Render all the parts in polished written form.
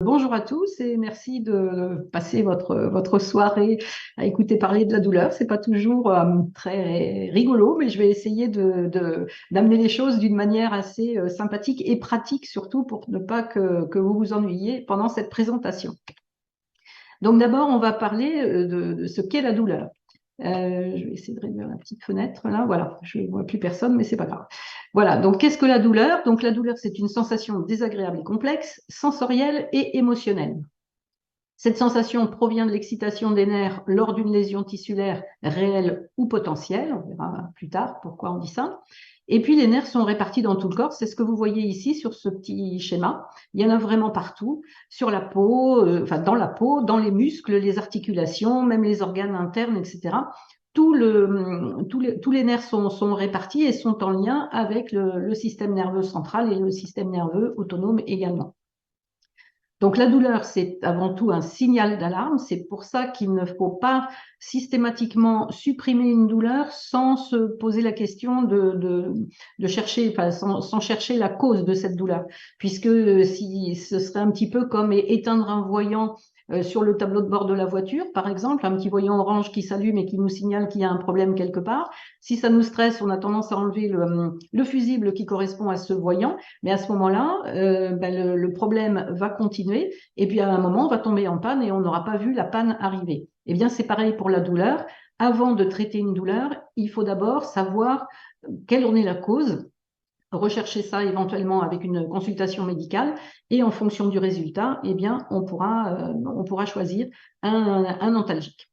bonjour à tous et merci de passer votre soirée à écouter parler de la douleur. C'est pas toujours très rigolo, mais je vais essayer d'amener les choses d'une manière assez sympathique et pratique, surtout pour ne pas que vous vous ennuyiez pendant cette présentation. Donc d'abord, on va parler de ce qu'est la douleur. Je vais essayer de réduire la petite fenêtre là. Voilà, je ne vois plus personne, mais c'est pas grave. Voilà, donc qu'est-ce que la douleur? Donc la douleur, c'est une sensation désagréable et complexe, sensorielle et émotionnelle. Cette sensation provient de l'excitation des nerfs lors d'une lésion tissulaire réelle ou potentielle. On verra plus tard pourquoi on dit ça. Et puis, les nerfs sont répartis dans tout le corps. C'est ce que vous voyez ici sur ce petit schéma. Il y en a vraiment partout, sur la peau, enfin dans la peau, dans les muscles, les articulations, même les organes internes, etc. Tous les nerfs sont répartis et sont en lien avec le système nerveux central et le système nerveux autonome également. Donc la douleur, c'est avant tout un signal d'alarme. C'est pour ça qu'il ne faut pas systématiquement supprimer une douleur sans se poser la question de chercher, enfin, sans chercher la cause de cette douleur. Puisque si ce serait un petit peu comme éteindre un voyant sur le tableau de bord de la voiture, par exemple, un petit voyant orange qui s'allume et qui nous signale qu'il y a un problème quelque part. Si ça nous stresse, on a tendance à enlever le fusible qui correspond à ce voyant. Mais à ce moment-là, le problème va continuer et puis à un moment, on va tomber en panne et on n'aura pas vu la panne arriver. Eh bien, c'est pareil pour la douleur. Avant de traiter une douleur, il faut d'abord savoir quelle en est la cause, rechercher ça éventuellement avec une consultation médicale et en fonction du résultat, eh bien, on pourra choisir un antalgique.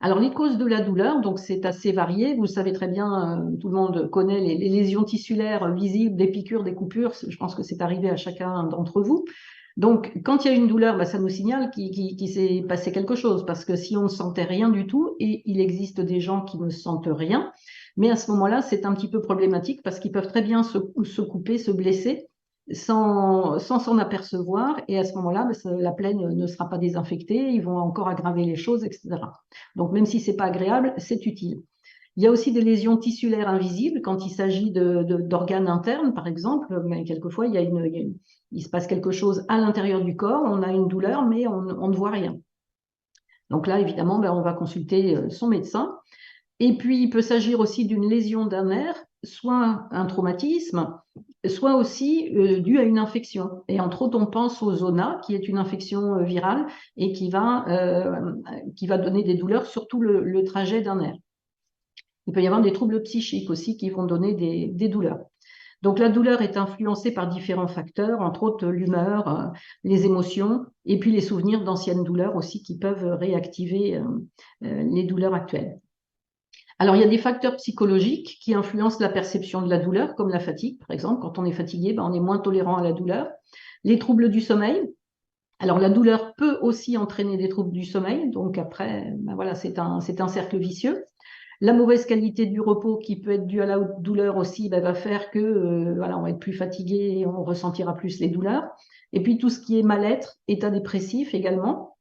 Alors, les causes de la douleur, donc c'est assez varié. Vous le savez très bien, tout le monde connaît les lésions tissulaires visibles, des piqûres, des coupures. Je pense que c'est arrivé à chacun d'entre vous. Donc, quand il y a une douleur, ça nous signale qu'il s'est passé quelque chose. Parce que si on ne sentait rien du tout, et il existe des gens qui ne sentent rien, mais à ce moment-là, c'est un petit peu problématique parce qu'ils peuvent très bien se couper, se blesser sans s'en apercevoir. Et à ce moment-là, la plaie ne sera pas désinfectée, ils vont encore aggraver les choses, etc. Donc, même si ce n'est pas agréable, c'est utile. Il y a aussi des lésions tissulaires invisibles quand il s'agit d'organes internes, par exemple. Mais quelquefois, il se passe quelque chose à l'intérieur du corps, on a une douleur, mais on ne voit rien. Donc là, évidemment, on va consulter son médecin. Et puis, il peut s'agir aussi d'une lésion d'un nerf, soit un traumatisme, soit aussi dû à une infection. Et entre autres, on pense au zona, qui est une infection virale et qui va donner des douleurs sur tout le trajet d'un nerf. Il peut y avoir des troubles psychiques aussi qui vont donner des douleurs. Donc la douleur est influencée par différents facteurs, entre autres l'humeur, les émotions, et puis les souvenirs d'anciennes douleurs aussi qui peuvent réactiver les douleurs actuelles. Alors, il y a des facteurs psychologiques qui influencent la perception de la douleur, comme la fatigue, par exemple. Quand on est fatigué, on est moins tolérant à la douleur. Les troubles du sommeil. Alors, la douleur peut aussi entraîner des troubles du sommeil. Donc, après, voilà, c'est un cercle vicieux. La mauvaise qualité du repos qui peut être due à la douleur aussi va faire que voilà, on va être plus fatigué et on ressentira plus les douleurs. Et puis, tout ce qui est mal-être, état dépressif également.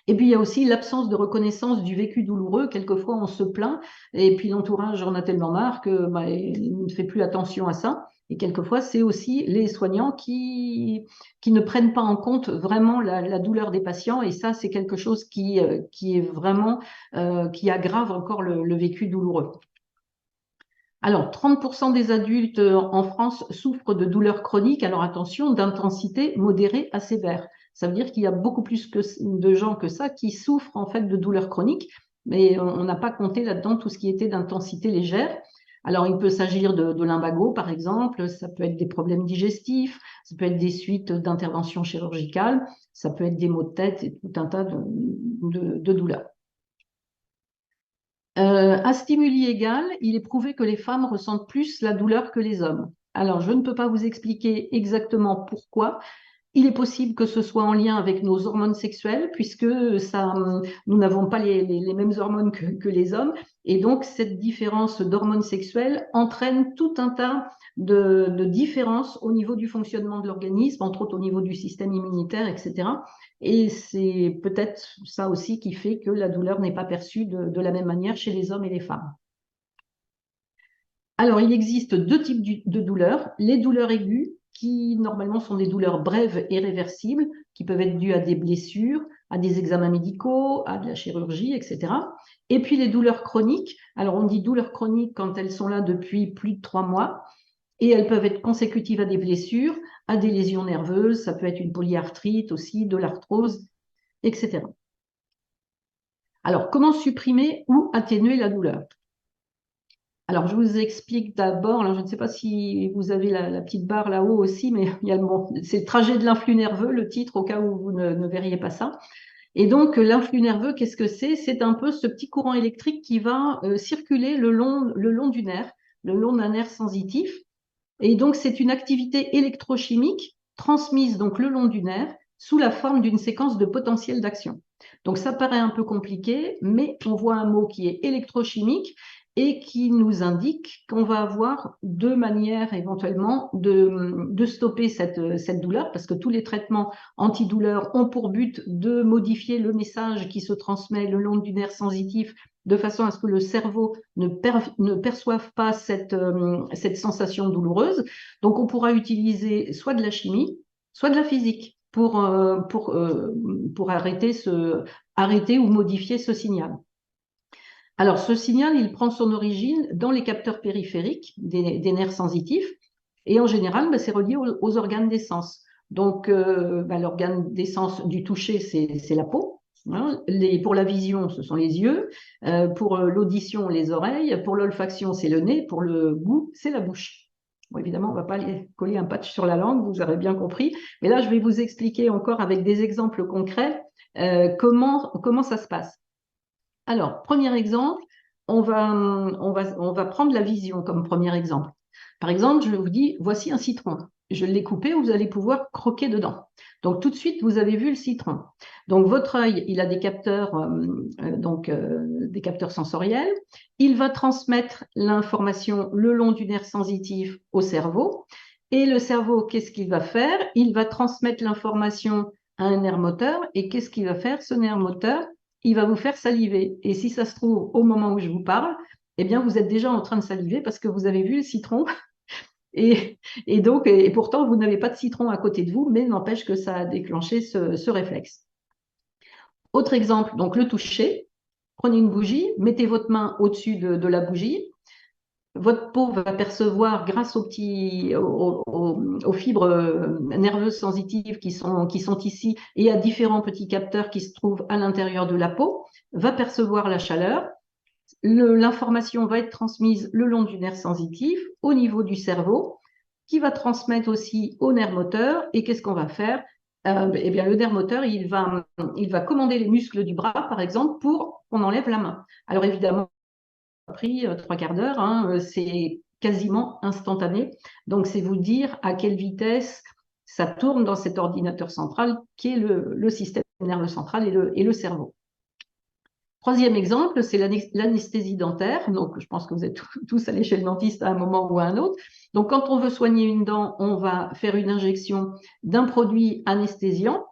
Et puis, il y a aussi l'absence de reconnaissance du vécu douloureux. Quelquefois, on se plaint et puis l'entourage en a tellement marre qu'il ne fait plus attention à ça. Et quelquefois, c'est aussi les soignants qui ne prennent pas en compte vraiment la douleur des patients. Et ça, c'est quelque chose qui est vraiment, qui aggrave encore le vécu douloureux. Alors, 30% des adultes en France souffrent de douleurs chroniques. Alors, attention, d'intensité modérée à sévère. Ça veut dire qu'il y a beaucoup plus de gens que ça qui souffrent en fait de douleurs chroniques, mais on n'a pas compté là-dedans tout ce qui était d'intensité légère. Alors, il peut s'agir de lumbago, par exemple, ça peut être des problèmes digestifs, ça peut être des suites d'interventions chirurgicales, ça peut être des maux de tête et tout un tas de douleurs. À stimuli égal, il est prouvé que les femmes ressentent plus la douleur que les hommes. Alors, je ne peux pas vous expliquer exactement pourquoi. Il est possible que ce soit en lien avec nos hormones sexuelles, puisque nous n'avons pas les mêmes hormones que les hommes. Et donc, cette différence d'hormones sexuelles entraîne tout un tas de différences au niveau du fonctionnement de l'organisme, entre autres au niveau du système immunitaire, etc. Et c'est peut-être ça aussi qui fait que la douleur n'est pas perçue de la même manière chez les hommes et les femmes. Alors, il existe deux types de douleurs. Les douleurs aiguës, qui normalement sont des douleurs brèves et réversibles, qui peuvent être dues à des blessures, à des examens médicaux, à de la chirurgie, etc. Et puis les douleurs chroniques. Alors on dit douleurs chroniques quand elles sont là depuis plus de 3 mois et elles peuvent être consécutives à des blessures, à des lésions nerveuses, ça peut être une polyarthrite aussi, de l'arthrose, etc. Alors comment supprimer ou atténuer la douleur? Alors, je vous explique d'abord, je ne sais pas si vous avez la petite barre là-haut aussi, mais il y a c'est le trajet de l'influx nerveux, le titre, au cas où vous ne verriez pas ça. Et donc, l'influx nerveux, qu'est-ce que c'est? C'est un peu ce petit courant électrique qui va circuler le long du nerf, le long d'un nerf sensitif. Et donc, c'est une activité électrochimique transmise donc le long du nerf sous la forme d'une séquence de potentiel d'action. Donc, ça paraît un peu compliqué, mais on voit un mot qui est électrochimique et qui nous indique qu'on va avoir deux manières éventuellement de stopper cette douleur, parce que tous les traitements antidouleurs ont pour but de modifier le message qui se transmet le long du nerf sensitif de façon à ce que le cerveau ne perçoive pas cette sensation douloureuse. Donc, on pourra utiliser soit de la chimie, soit de la physique pour arrêter ou modifier ce signal. Alors, ce signal, il prend son origine dans les capteurs périphériques des nerfs sensitifs et en général, c'est relié aux organes des sens. Donc, l'organe des sens du toucher, c'est la peau. Hein. Pour la vision, ce sont les yeux. Pour l'audition, les oreilles. Pour l'olfaction, c'est le nez. Pour le goût, c'est la bouche. Bon, évidemment, on ne va pas coller un patch sur la langue, vous aurez bien compris. Mais là, je vais vous expliquer encore avec des exemples concrets comment ça se passe. Alors, premier exemple, on va prendre la vision comme premier exemple. Par exemple, je vous dis, voici un citron. Je l'ai coupé, vous allez pouvoir croquer dedans. Donc, tout de suite, vous avez vu le citron. Donc, votre œil, il a des capteurs, des capteurs sensoriels. Il va transmettre l'information le long du nerf sensitif au cerveau. Et le cerveau, qu'est-ce qu'il va faire? Il va transmettre l'information à un nerf moteur. Et qu'est-ce qu'il va faire, ce nerf moteur? Il va vous faire saliver. Et si ça se trouve, au moment où je vous parle, eh bien, vous êtes déjà en train de saliver parce que vous avez vu le citron. Et pourtant, vous n'avez pas de citron à côté de vous, mais n'empêche que ça a déclenché ce réflexe. Autre exemple, donc le toucher. Prenez une bougie, mettez votre main au-dessus de la bougie. Votre peau va percevoir, grâce aux fibres nerveuses sensitives qui sont ici et à différents petits capteurs qui se trouvent à l'intérieur de la peau, va percevoir la chaleur. L'information va être transmise le long du nerf sensitif au niveau du cerveau, qui va transmettre aussi au nerf moteur. Et qu'est-ce qu'on va faire? Eh bien, le nerf moteur, il va commander les muscles du bras, par exemple, pour qu'on enlève la main. Alors évidemment, pris 3/4 d'heure, hein, c'est quasiment instantané. Donc, c'est vous dire à quelle vitesse ça tourne dans cet ordinateur central qui est le système nerveux central et le cerveau. Troisième exemple, c'est l'anesthésie dentaire. Donc, je pense que vous êtes tous allés chez le dentiste à un moment ou à un autre. Donc, quand on veut soigner une dent, on va faire une injection d'un produit anesthésiant.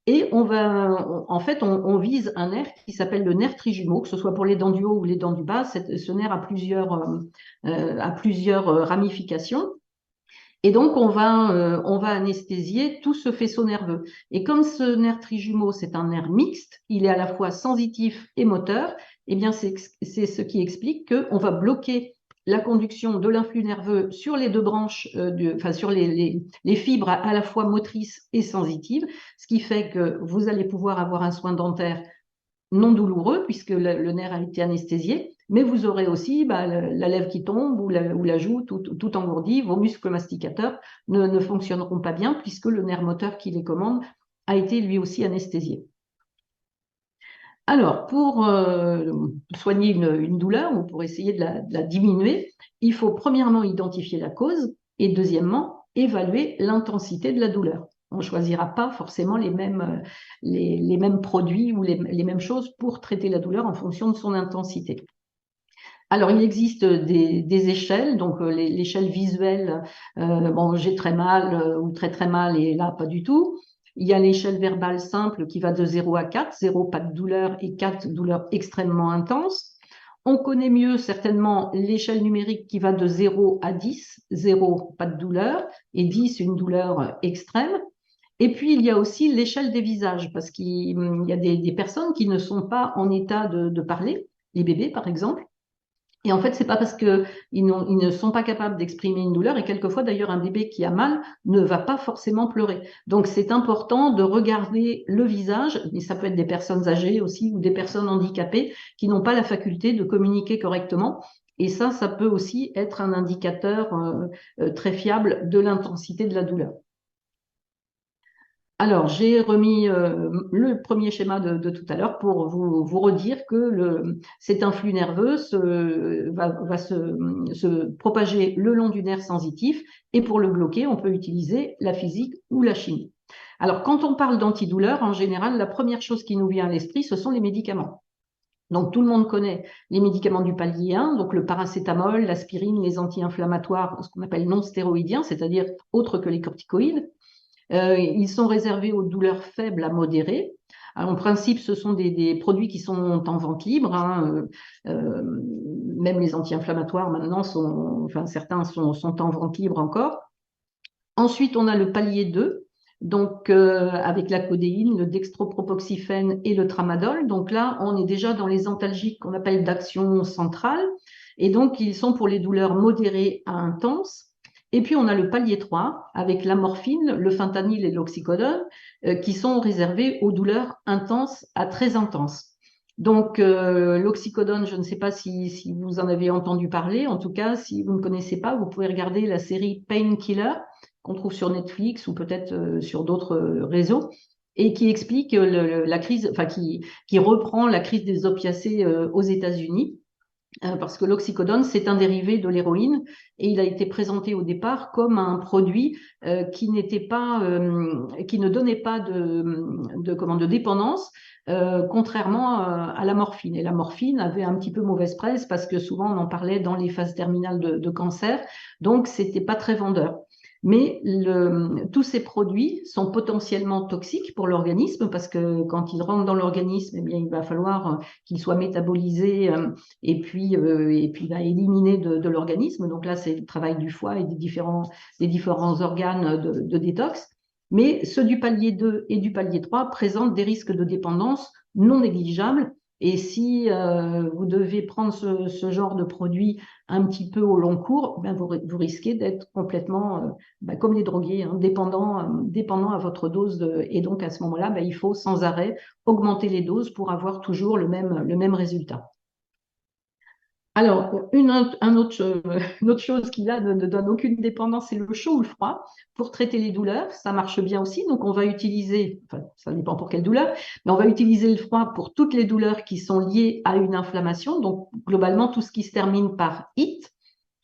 Et on vise un nerf qui s'appelle le nerf trijumeau, que ce soit pour les dents du haut ou les dents du bas. Ce nerf a plusieurs ramifications. Et donc, on va anesthésier tout ce faisceau nerveux. Et comme ce nerf trijumeau, c'est un nerf mixte, il est à la fois sensitif et moteur, eh bien, c'est ce qui explique qu'on va bloquer la conduction de l'influx nerveux sur les deux branches, sur les fibres à la fois motrices et sensitives, ce qui fait que vous allez pouvoir avoir un soin dentaire non douloureux puisque le nerf a été anesthésié, mais vous aurez aussi la lèvre qui tombe ou la joue tout engourdie, vos muscles masticateurs ne fonctionneront pas bien puisque le nerf moteur qui les commande a été lui aussi anesthésié. Alors, pour soigner une douleur ou pour essayer de la diminuer, il faut premièrement identifier la cause et deuxièmement évaluer l'intensité de la douleur. On ne choisira pas forcément les mêmes produits ou les mêmes choses pour traiter la douleur en fonction de son intensité. Alors, il existe des échelles, donc l'échelle visuelle, j'ai très mal ou très très mal et là, pas du tout. Il y a l'échelle verbale simple qui va de 0 à 4, 0 pas de douleur et 4 douleur extrêmement intense. On connaît mieux certainement l'échelle numérique qui va de 0 à 10. 0, pas de douleur, et 10, une douleur extrême. Et puis, il y a aussi l'échelle des visages, parce qu'il y a des personnes qui ne sont pas en état de parler, les bébés par exemple. Et en fait, c'est pas parce qu'ils ne sont pas capables d'exprimer une douleur, et quelquefois d'ailleurs un bébé qui a mal ne va pas forcément pleurer. Donc c'est important de regarder le visage, mais ça peut être des personnes âgées aussi ou des personnes handicapées qui n'ont pas la faculté de communiquer correctement. Et ça peut aussi être un indicateur très fiable de l'intensité de la douleur. Alors, j'ai remis le premier schéma de tout à l'heure pour vous redire que cet influx nerveux va se propager le long du nerf sensitif et pour le bloquer, on peut utiliser la physique ou la chimie. Alors, quand on parle d'antidouleur, en général, la première chose qui nous vient à l'esprit, ce sont les médicaments. Donc, tout le monde connaît les médicaments du palier 1, donc le paracétamol, l'aspirine, les anti-inflammatoires, ce qu'on appelle non stéroïdiens, c'est-à-dire autres que les corticoïdes. Ils sont réservés aux douleurs faibles à modérées. Alors, en principe, ce sont des produits qui sont en vente libre. Hein. Même les anti-inflammatoires maintenant certains sont en vente libre encore. Ensuite, on a le palier 2, donc avec la codéine, le dextropropoxyphène et le tramadol. Donc là, on est déjà dans les antalgiques qu'on appelle d'action centrale. Et donc, ils sont pour les douleurs modérées à intenses. Et puis, on a le palier 3 avec la morphine, le fentanyl et l'oxycodone qui sont réservés aux douleurs intenses à très intenses. Donc, l'oxycodone, je ne sais pas si vous en avez entendu parler. En tout cas, si vous ne connaissez pas, vous pouvez regarder la série Painkiller qu'on trouve sur Netflix ou peut-être sur d'autres réseaux et qui explique la crise, enfin qui reprend la crise des opiacés aux États-Unis. Parce que l'oxycodone, c'est un dérivé de l'héroïne et il a été présenté au départ comme un produit qui ne donnait pas de dépendance, contrairement à la morphine. Et la morphine avait un petit peu mauvaise presse parce que souvent on en parlait dans les phases terminales de cancer, donc c'était pas très vendeur. Mais tous ces produits sont potentiellement toxiques pour l'organisme parce que quand ils rentrent dans l'organisme, eh bien, il va falloir qu'ils soient métabolisés et puis va éliminer de l'organisme. Donc là, c'est le travail du foie et des différents organes de détox. Mais ceux du palier 2 et du palier 3 présentent des risques de dépendance non négligeables. Et si vous devez prendre ce genre de produit un petit peu au long cours, ben vous risquez d'être complètement, comme les drogués, hein, dépendant à votre dose. Et donc à ce moment-là, ben, il faut sans arrêt augmenter les doses pour avoir toujours le même résultat. Alors, une autre chose qui là ne donne aucune dépendance, c'est le chaud ou le froid. Pour traiter les douleurs, ça marche bien aussi. Donc, on va utiliser, enfin, ça dépend pour quelle douleur, mais on va utiliser le froid pour toutes les douleurs qui sont liées à une inflammation. Donc, globalement, tout ce qui se termine par it,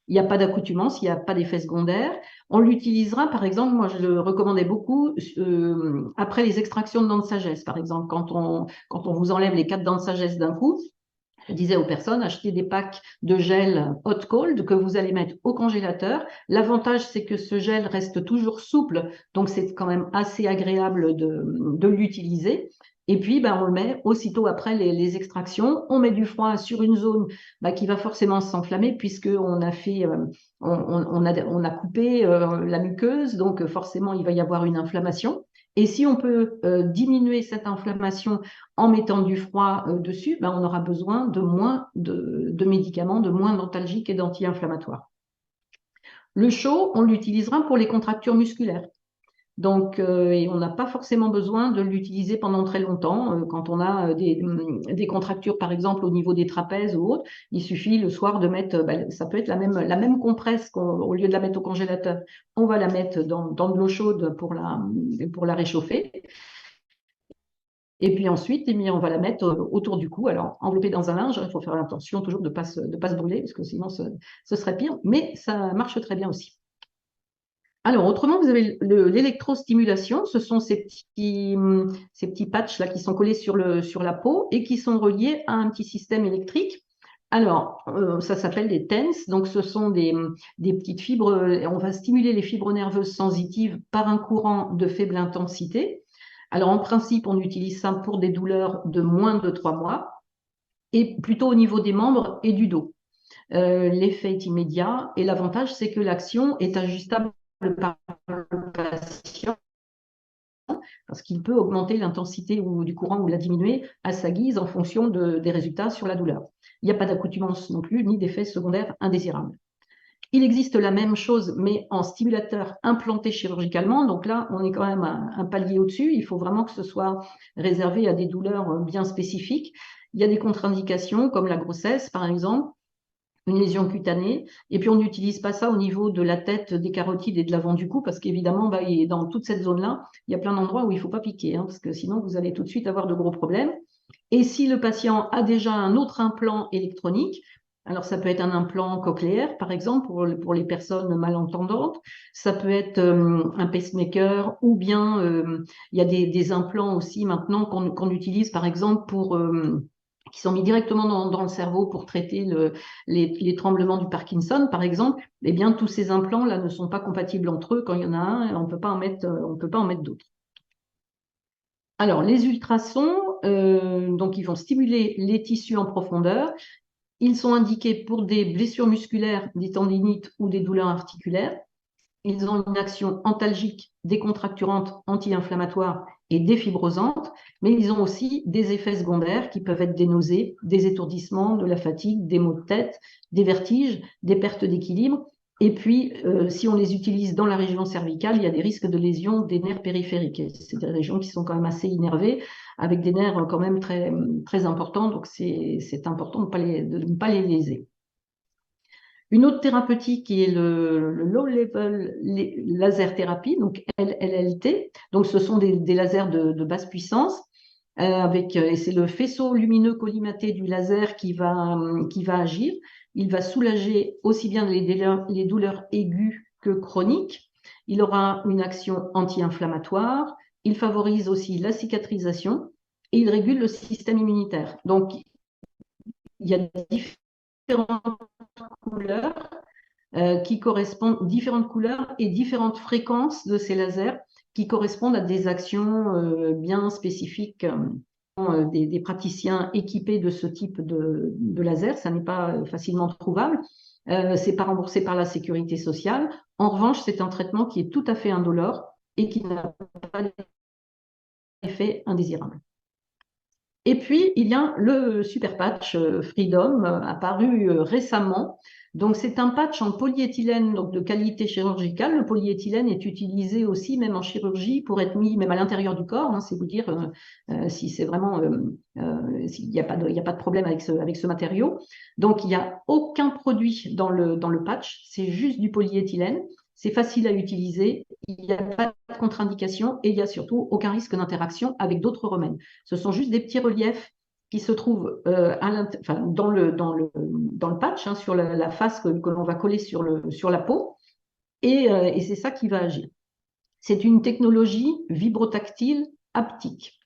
il n'y a pas d'accoutumance, il n'y a pas d'effet secondaire. On l'utilisera, par exemple, moi je le recommandais beaucoup après les extractions de dents de sagesse, par exemple, quand on vous enlève les 4 dents de sagesse d'un coup. Je disais aux personnes, achetez des packs de gel hot cold que vous allez mettre au congélateur. L'avantage, c'est que ce gel reste toujours souple, donc c'est quand même assez agréable de l'utiliser. Et puis, on le met aussitôt après les extractions. On met du froid sur une zone qui va forcément s'enflammer puisqu'on a fait, on a coupé la muqueuse, donc forcément, il va y avoir une inflammation. Et si on peut diminuer cette inflammation en mettant du froid dessus, on aura besoin de moins de médicaments, de moins d'antalgiques et d'anti-inflammatoires. Le chaud, on l'utilisera pour les contractures musculaires. Donc, et on n'a pas forcément besoin de l'utiliser pendant très longtemps. Quand on a des contractures, par exemple, au niveau des trapèzes ou autres, il suffit le soir de mettre, ça peut être la même compresse au lieu de la mettre au congélateur, on va la mettre dans de l'eau chaude pour la réchauffer. Et puis ensuite, on va la mettre autour du cou. Alors, enveloppée dans un linge, il faut faire attention toujours de ne pas se brûler, parce que sinon, ce serait pire. Mais ça marche très bien aussi. Alors, autrement, vous avez l'électrostimulation. Ce sont ces petits patchs là qui sont collés sur la peau et qui sont reliés à un petit système électrique. Alors, ça s'appelle des TENS. Donc, ce sont des petites fibres. On va stimuler les fibres nerveuses sensitives par un courant de faible intensité. Alors, en principe, on utilise ça pour des douleurs de moins de 3 mois. et plutôt au niveau des membres et du dos. L'effet est immédiat et l'avantage, c'est que l'action est ajustable par le patient parce qu'il peut augmenter l'intensité du courant ou la diminuer à sa guise en fonction des résultats sur la douleur. Il n'y a pas d'accoutumance non plus, ni d'effets secondaires indésirables. Il existe la même chose, mais en stimulateur implanté chirurgicalement. Donc là, on est quand même un palier au-dessus. Il faut vraiment que ce soit réservé à des douleurs bien spécifiques. Il y a des contre-indications, comme la grossesse, par exemple, une lésion cutanée. Et puis, on n'utilise pas ça au niveau de la tête, des carotides et de l'avant du cou, parce qu'évidemment, dans toute cette zone-là, il y a plein d'endroits où il ne faut pas piquer, parce que sinon, vous allez tout de suite avoir de gros problèmes. Et si le patient a déjà un autre implant électronique, alors ça peut être un implant cochléaire, par exemple, pour les personnes malentendantes, ça peut être un pacemaker, ou bien il y a des implants aussi maintenant qu'on utilise, par exemple, qui sont mis directement dans le cerveau pour traiter les tremblements du Parkinson, par exemple. Eh bien, tous ces implants-là ne sont pas compatibles entre eux. Quand il y en a un, on ne peut pas en mettre d'autres. Alors, les ultrasons, donc ils vont stimuler les tissus en profondeur. Ils sont indiqués pour des blessures musculaires, des tendinites ou des douleurs articulaires. Ils ont une action antalgique, décontracturante, anti-inflammatoire et défibrosante, mais ils ont aussi des effets secondaires qui peuvent être des nausées, des étourdissements, de la fatigue, des maux de tête, des vertiges, des pertes d'équilibre. Et puis, si on les utilise dans la région cervicale, il y a des risques de lésions des nerfs périphériques. C'est des régions qui sont quand même assez innervées, avec des nerfs quand même très, très importants, donc c'est important de ne pas les léser. Une autre thérapeutique qui est le Low Level Laser Therapy, donc LLT. Donc, ce sont des lasers de basse puissance. Et c'est le faisceau lumineux collimaté du laser qui va agir. Il va soulager aussi bien les douleurs aiguës que chroniques. Il aura une action anti-inflammatoire. Il favorise aussi la cicatrisation et il régule le système immunitaire. Donc, il y a différentes couleurs qui correspondent, différentes couleurs et différentes fréquences de ces lasers qui correspondent à des actions bien spécifiques des praticiens équipés de ce type de laser. Ça n'est pas facilement trouvable. C'est pas remboursé par la sécurité sociale. En revanche, c'est un traitement qui est tout à fait indolore et qui n'a pas d'effet indésirable. Et puis, il y a le super patch Freedom apparu récemment. Donc, c'est un patch en polyéthylène donc de qualité chirurgicale. Le polyéthylène est utilisé aussi, même en chirurgie, pour être mis même à l'intérieur du corps. C'est vous dire si c'est vraiment, s'il n'y a pas de problème avec ce matériau. Donc, il n'y a aucun produit dans le patch. C'est juste du polyéthylène. C'est facile à utiliser, il n'y a pas de contre-indication et il n'y a surtout aucun risque d'interaction avec d'autres remèdes. Ce sont juste des petits reliefs qui se trouvent dans le patch, sur la face que l'on va coller sur la peau, et c'est ça qui va agir. C'est une technologie vibrotactile haptique.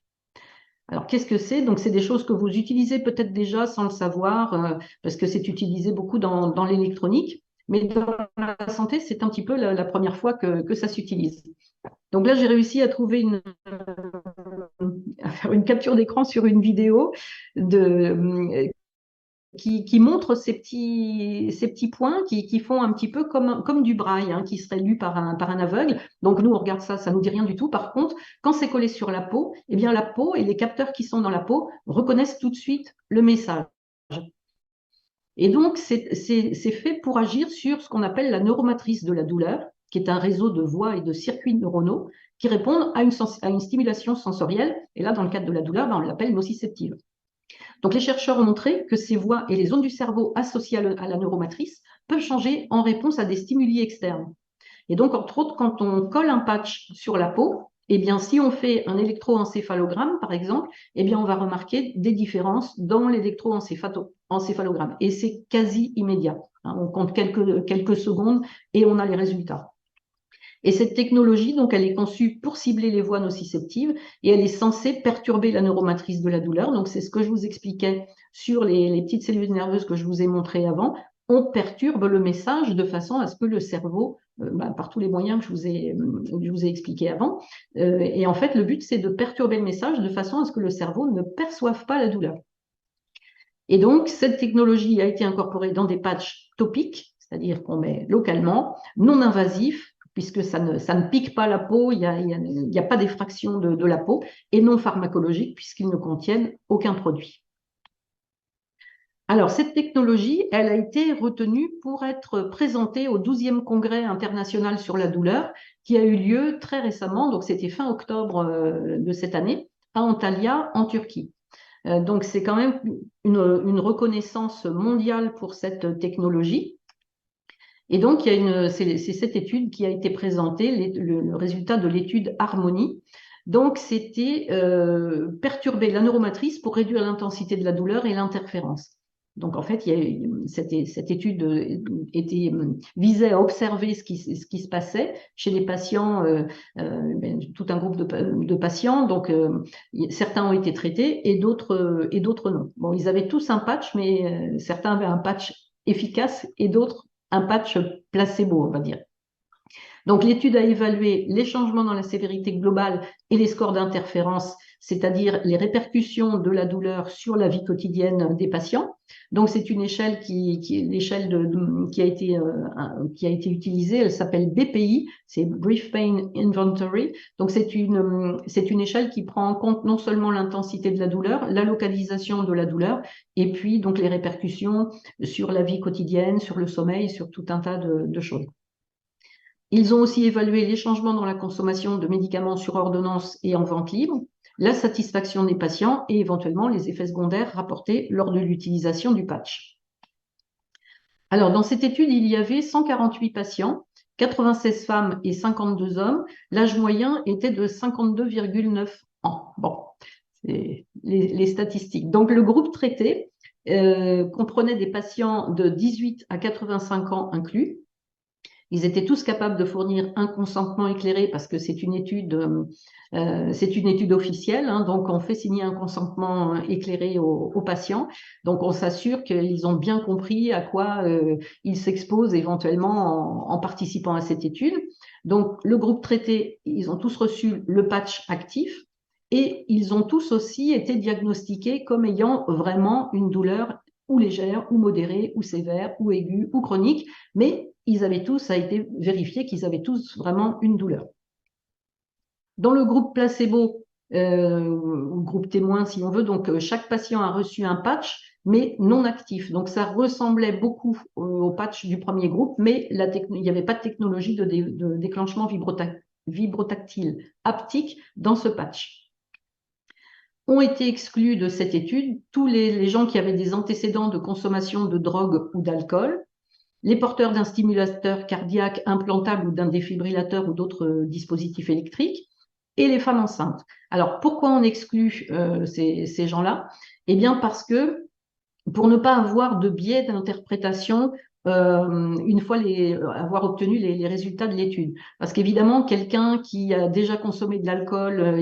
Alors, qu'est-ce que c'est? Donc, c'est des choses que vous utilisez peut-être déjà sans le savoir, parce que c'est utilisé beaucoup dans l'électronique. Mais dans la santé, c'est un petit peu la première fois que ça s'utilise. Donc là, j'ai réussi à trouver à faire une capture d'écran sur une vidéo qui montre ces petits points qui font un petit peu comme du braille, qui serait lu par un aveugle. Donc nous, on regarde ça, ça nous dit rien du tout. Par contre, quand c'est collé sur la peau, eh bien la peau et les capteurs qui sont dans la peau reconnaissent tout de suite le message. Et donc, c'est fait pour agir sur ce qu'on appelle la neuromatrice de la douleur, qui est un réseau de voies et de circuits neuronaux qui répondent à une stimulation sensorielle. Et là, dans le cadre de la douleur, on l'appelle nociceptive. Donc, les chercheurs ont montré que ces voies et les ondes du cerveau associées à la neuromatrice peuvent changer en réponse à des stimuli externes. Et donc, entre autres, quand on colle un patch sur la peau, eh bien, si on fait un électroencéphalogramme, par exemple, eh bien, on va remarquer des différences dans l'électroencéphalogramme. Et c'est quasi immédiat. On compte quelques secondes et on a les résultats. Et cette technologie, donc, elle est conçue pour cibler les voies nociceptives et elle est censée perturber la neuromatrice de la douleur. Donc, c'est ce que je vous expliquais sur les petites cellules nerveuses que je vous ai montrées avant. On perturbe le message de façon à ce que le cerveau, par tous les moyens que je vous ai expliqués avant, et en fait, le but, c'est de perturber le message de façon à ce que le cerveau ne perçoive pas la douleur. Et donc, cette technologie a été incorporée dans des patchs topiques, c'est-à-dire qu'on met localement, non invasifs, puisque ça ne pique pas la peau, il n'y a pas d'effraction de la peau, et non pharmacologiques, puisqu'ils ne contiennent aucun produit. Alors, cette technologie, elle a été retenue pour être présentée au 12e Congrès international sur la douleur, qui a eu lieu très récemment, donc c'était fin octobre de cette année, à Antalya, en Turquie. Donc, c'est quand même une reconnaissance mondiale pour cette technologie. Et donc, c'est cette étude qui a été présentée, le résultat de l'étude Harmonie. Donc, c'était perturber la neuromatrice pour réduire l'intensité de la douleur et l'interférence. Donc, en fait, cette étude visait à observer ce qui se passait chez les patients, tout un groupe de patients. Donc, certains ont été traités et d'autres non. Bon, ils avaient tous un patch, mais certains avaient un patch efficace et d'autres un patch placebo, on va dire. Donc, l'étude a évalué les changements dans la sévérité globale et les scores d'interférence, c'est-à-dire les répercussions de la douleur sur la vie quotidienne des patients. Donc, c'est une échelle qui a été utilisée. Elle s'appelle BPI, c'est Brief Pain Inventory. Donc, c'est une échelle qui prend en compte non seulement l'intensité de la douleur, la localisation de la douleur, et puis donc les répercussions sur la vie quotidienne, sur le sommeil, sur tout un tas de choses. Ils ont aussi évalué les changements dans la consommation de médicaments sur ordonnance et en vente libre, la satisfaction des patients et éventuellement les effets secondaires rapportés lors de l'utilisation du patch. Alors, dans cette étude, il y avait 148 patients, 96 femmes et 52 hommes. L'âge moyen était de 52,9 ans. Bon, c'est les statistiques. Donc, le groupe traité comprenait des patients de 18 à 85 ans inclus. Ils étaient tous capables de fournir un consentement éclairé parce que c'est une étude officielle, hein, donc on fait signer un consentement éclairé aux patients. Donc on s'assure qu'ils ont bien compris à quoi ils s'exposent éventuellement en participant à cette étude. Donc le groupe traité, ils ont tous reçu le patch actif et ils ont tous aussi été diagnostiqués comme ayant vraiment une douleur ou légère, ou modérée, ou sévère, ou aiguë, ou chronique, mais ça a été vérifié qu'ils avaient tous vraiment une douleur. Dans le groupe placebo, ou groupe témoin si on veut, donc chaque patient a reçu un patch, mais non actif. Donc ça ressemblait beaucoup au patch du premier groupe, mais il n'y avait pas de technologie de déclenchement vibrotactile haptique dans ce patch. Ont été exclus de cette étude tous les gens qui avaient des antécédents de consommation de drogue ou d'alcool, les porteurs d'un stimulateur cardiaque implantable ou d'un défibrillateur ou d'autres dispositifs électriques, et les femmes enceintes. Alors, pourquoi on exclut ces gens-là? Eh bien, parce que pour ne pas avoir de biais d'interprétation une fois avoir obtenu les résultats de l'étude. Parce qu'évidemment, quelqu'un qui a déjà consommé de l'alcool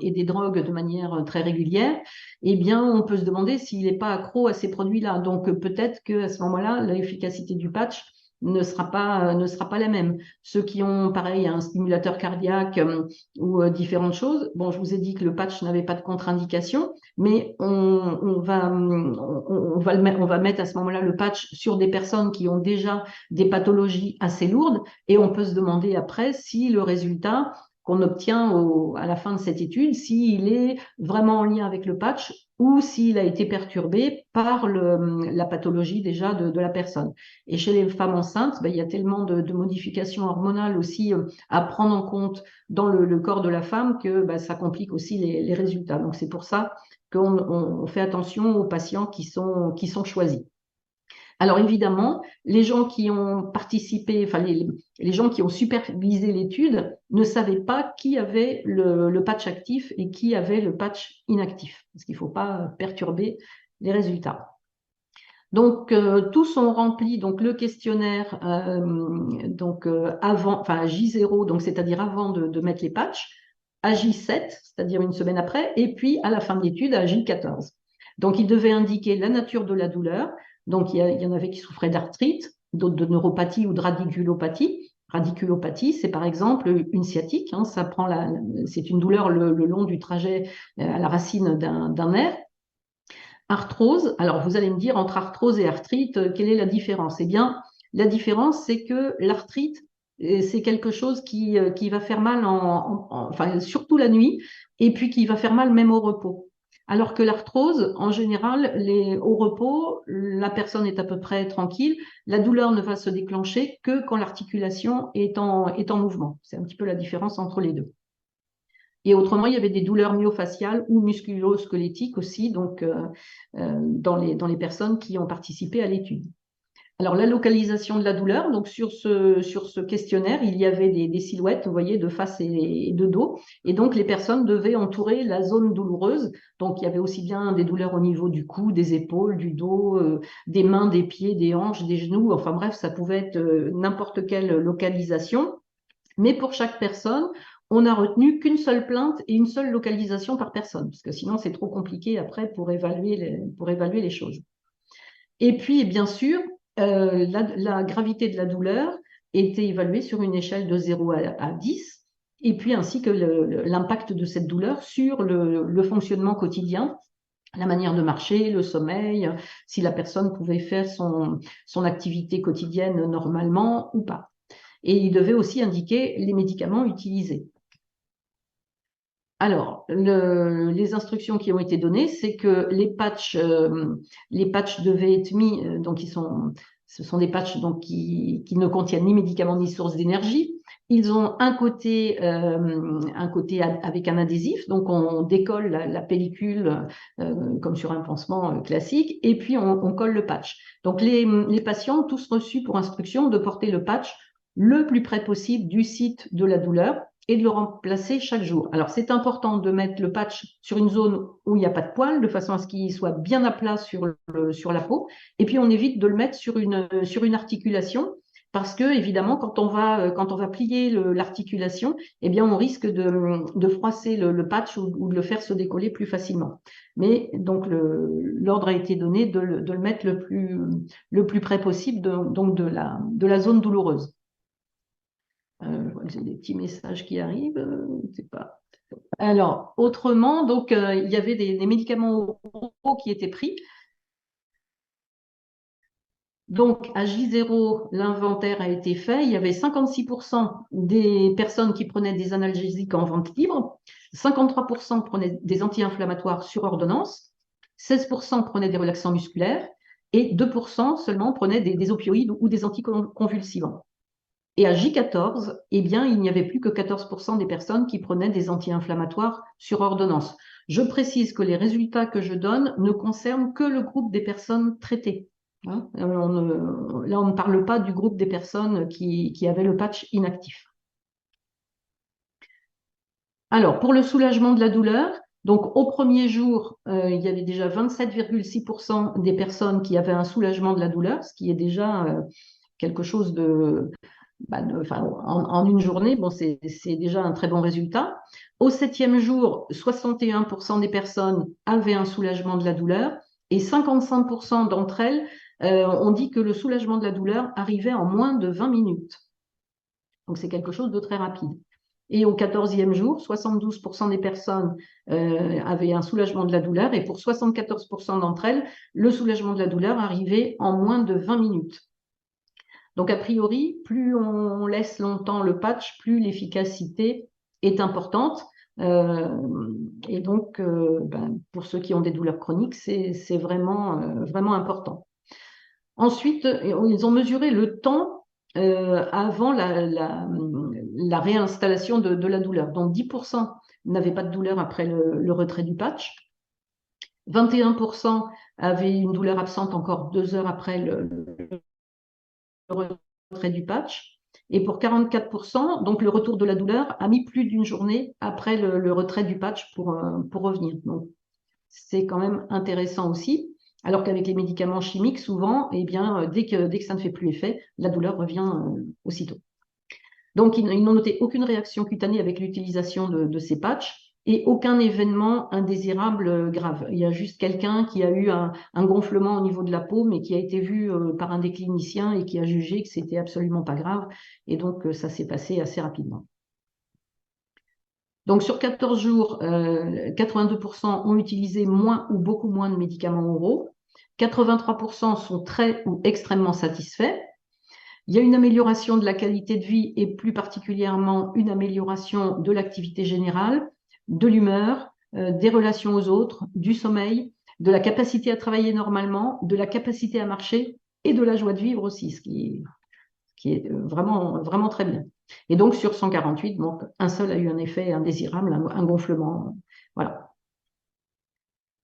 et des drogues de manière très régulière, eh bien, on peut se demander s'il n'est pas accro à ces produits-là. Donc, peut-être qu'à ce moment-là, l'efficacité du patch ne sera pas la même. Ceux qui ont, pareil, un stimulateur cardiaque ou différentes choses, bon, je vous ai dit que le patch n'avait pas de contre-indication, mais on va mettre à ce moment-là le patch sur des personnes qui ont déjà des pathologies assez lourdes et on peut se demander après si le résultat qu'on obtient à la fin de cette étude, s'il est vraiment en lien avec le patch ou s'il a été perturbé par la pathologie déjà de la personne. Et chez les femmes enceintes, il y a tellement de modifications hormonales aussi à prendre en compte dans le corps de la femme que ça complique aussi les résultats. Donc c'est pour ça qu'on fait attention aux patients qui sont choisis. Alors évidemment, les gens qui ont participé, enfin les gens qui ont supervisé l'étude ne savaient pas qui avait le patch actif et qui avait le patch inactif, parce qu'il ne faut pas perturber les résultats. Donc tous ont rempli donc le questionnaire avant, enfin à J0, donc c'est-à-dire avant de mettre les patchs, à J7, c'est-à-dire une semaine après, et puis à la fin de l'étude à J14. Donc ils devaient indiquer la nature de la douleur. Donc il y en avait qui souffraient d'arthrite, d'autres de neuropathie ou de radiculopathie. Radiculopathie, c'est par exemple une sciatique, hein, c'est une douleur le long du trajet à la racine d'un nerf. Arthrose, alors vous allez me dire, entre arthrose et arthrite, quelle est la différence? Eh bien, la différence, c'est que l'arthrite, c'est quelque chose qui va faire mal, enfin, surtout la nuit, et puis qui va faire mal même au repos. Alors que l'arthrose, en général, au repos, la personne est à peu près tranquille, la douleur ne va se déclencher que quand l'articulation est en mouvement. C'est un petit peu la différence entre les deux. Et autrement, il y avait des douleurs myofaciales ou musculo-squelettiques aussi, donc dans les personnes qui ont participé à l'étude. Alors, la localisation de la douleur, donc sur ce questionnaire, il y avait des silhouettes, vous voyez, de face et de dos. Et donc, les personnes devaient entourer la zone douloureuse. Donc, il y avait aussi bien des douleurs au niveau du cou, des épaules, du dos, des mains, des pieds, des hanches, des genoux. Enfin bref, ça pouvait être n'importe quelle localisation. Mais pour chaque personne, on n'a retenu qu'une seule plainte et une seule localisation par personne, parce que sinon, c'est trop compliqué après pour évaluer les choses. Et puis, bien sûr, la gravité de la douleur était évaluée sur une échelle de 0 à 10, et puis ainsi que l'impact de cette douleur sur le fonctionnement quotidien, la manière de marcher, le sommeil, si la personne pouvait faire son activité quotidienne normalement ou pas. Et il devait aussi indiquer les médicaments utilisés. Alors, les instructions qui ont été données, c'est que les patchs devaient être mis, donc ce sont des patchs donc, qui ne contiennent ni médicaments ni source d'énergie. Ils ont un côté avec un adhésif, donc on décolle la pellicule comme sur un pansement classique, et puis on colle le patch. Donc les patients ont tous reçu pour instruction de porter le patch le plus près possible du site de la douleur et de le remplacer chaque jour. Alors, c'est important de mettre le patch sur une zone où il n'y a pas de poils, de façon à ce qu'il soit bien à plat sur la peau. Et puis, on évite de le mettre sur une articulation, parce que, évidemment, quand on va plier l'articulation, eh bien, on risque de froisser le patch ou de le faire se décoller plus facilement. Mais donc, l'ordre a été donné de le mettre le plus près possible donc de la zone douloureuse. Je vois que j'ai des petits messages qui arrivent. C'est pas. Alors, autrement, donc, il y avait des médicaments oraux qui étaient pris. Donc, à J0, l'inventaire a été fait. Il y avait 56% des personnes qui prenaient des analgésiques en vente libre, 53% prenaient des anti-inflammatoires sur ordonnance, 16% prenaient des relaxants musculaires et 2% seulement prenaient des opioïdes ou des anticonvulsivants. Et à J14, eh bien, il n'y avait plus que 14% des personnes qui prenaient des anti-inflammatoires sur ordonnance. Je précise que les résultats que je donne ne concernent que le groupe des personnes traitées. Hein, là, on ne parle pas du groupe des personnes qui avaient le patch inactif. Alors, pour le soulagement de la douleur, donc au premier jour, il y avait déjà 27,6% des personnes qui avaient un soulagement de la douleur, ce qui est déjà quelque chose en une journée, bon, c'est déjà un très bon résultat. Au 7e jour, 61% des personnes avaient un soulagement de la douleur et 55% d'entre elles ont dit que le soulagement de la douleur arrivait en moins de 20 minutes. Donc, c'est quelque chose de très rapide. Et au 14e jour, 72% des personnes avaient un soulagement de la douleur et pour 74% d'entre elles, le soulagement de la douleur arrivait en moins de 20 minutes. Donc, a priori, plus on laisse longtemps le patch, plus l'efficacité est importante. Et donc, pour ceux qui ont des douleurs chroniques, c'est vraiment important. Ensuite, ils ont mesuré le temps avant la réinstallation de la douleur. Donc, 10% n'avaient pas de douleur après le retrait du patch. 21% avaient une douleur absente encore 2 heures après le retrait du patch. Et pour 44%, donc le retour de la douleur a mis plus d'une journée après le retrait du patch pour revenir. Donc, c'est quand même intéressant aussi. Alors qu'avec les médicaments chimiques, souvent, eh bien, dès que ça ne fait plus effet, la douleur revient aussitôt. Donc, ils n'ont noté aucune réaction cutanée avec l'utilisation de ces patchs et aucun événement indésirable grave. Il y a juste quelqu'un qui a eu un gonflement au niveau de la peau, mais qui a été vu par un des cliniciens et qui a jugé que c'était absolument pas grave. Et donc, ça s'est passé assez rapidement. Donc, sur 14 jours, 82% ont utilisé moins ou beaucoup moins de médicaments oraux. 83% sont très ou extrêmement satisfaits. Il y a une amélioration de la qualité de vie et plus particulièrement une amélioration de l'activité générale, de l'humeur, des relations aux autres, du sommeil, de la capacité à travailler normalement, de la capacité à marcher et de la joie de vivre aussi, ce qui est vraiment, vraiment très bien. Et donc, sur 148, donc, un seul a eu un effet indésirable, un gonflement. Voilà.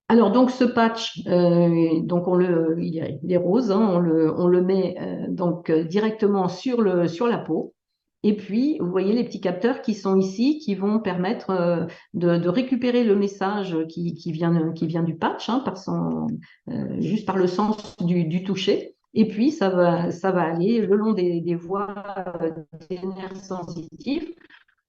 Alors, donc, ce patch, donc il est rose, hein, on le met donc directement sur la peau. Et puis, vous voyez les petits capteurs qui sont ici, qui vont permettre de récupérer le message qui vient du patch, hein, juste par le sens du toucher. Et puis, ça va aller le long des voies des nerfs sensitifs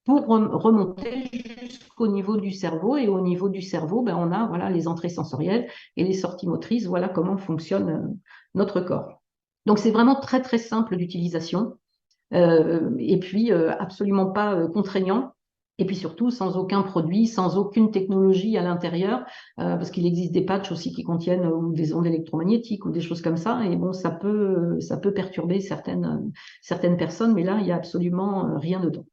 pour remonter jusqu'au niveau du cerveau. Et au niveau du cerveau, ben, on a voilà, les entrées sensorielles et les sorties motrices. Voilà comment fonctionne notre corps. Donc, c'est vraiment très, très simple d'utilisation et puis absolument pas contraignant. Et puis surtout, sans aucun produit, sans aucune technologie à l'intérieur, parce qu'il existe des patchs aussi qui contiennent des ondes électromagnétiques ou des choses comme ça. Et bon, ça peut perturber certaines personnes, mais là, il n'y a absolument rien dedans.